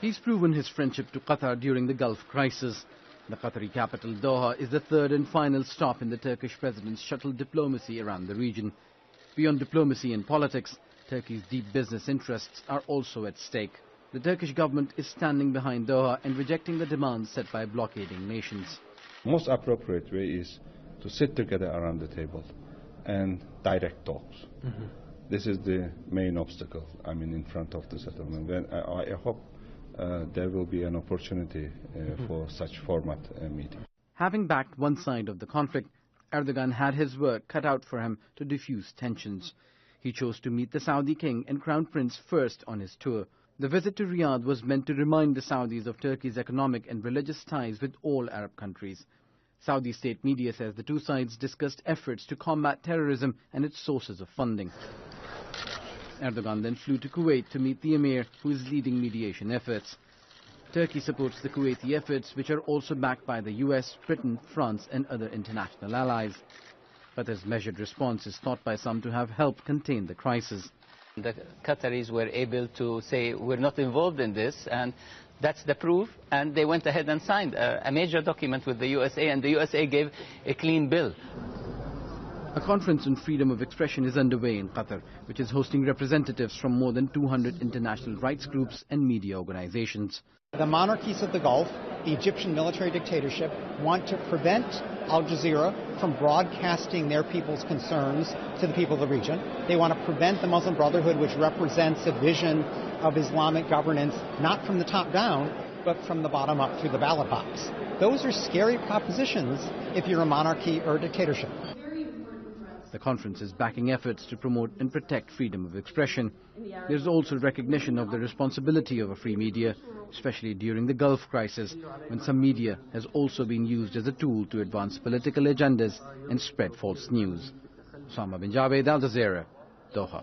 He's proven his friendship to Qatar during the Gulf crisis. The Qatari capital, Doha, is the third and final stop in the Turkish president's shuttle diplomacy around the region. Beyond diplomacy and politics, Turkey's deep business interests are also at stake. The Turkish government is standing behind Doha and rejecting the demands set by blockading nations. Most appropriate way is to sit together around the table and direct talks. This is the main obstacle, in front of the settlement. I hope there will be an opportunity for such format meeting. Having backed one side of the conflict, Erdogan had his work cut out for him to diffuse tensions. He chose to meet the Saudi king and crown prince first on his tour. The visit to Riyadh was meant to remind the Saudis of Turkey's economic and religious ties with all Arab countries. Saudi state media says the two sides discussed efforts to combat terrorism and its sources of funding. Erdogan then flew to Kuwait to meet the Emir, who is leading mediation efforts. Turkey supports the Kuwaiti efforts, which are also backed by the US, Britain, France and other international allies. Qatar's measured response is thought by some to have helped contain the crisis. The Qataris were able to say, we're not involved in this, and that's the proof, and they went ahead and signed a major document with the USA, and the USA gave a clean bill. A conference on freedom of expression is underway in Qatar, which is hosting representatives from more than 200 international rights groups and media organizations. The monarchies of the Gulf, the Egyptian military dictatorship, want to prevent Al Jazeera from broadcasting their people's concerns to the people of the region. They want to prevent the Muslim Brotherhood, which represents a vision of Islamic governance, not from the top down, but from the bottom up through the ballot box. Those are scary propositions if you're a monarchy or a dictatorship. The conference is backing efforts to promote and protect freedom of expression. There's also recognition of the responsibility of a free media, especially during the Gulf crisis, when some media has also been used as a tool to advance political agendas and spread false news. Osama bin Javed, Al Jazeera, Doha.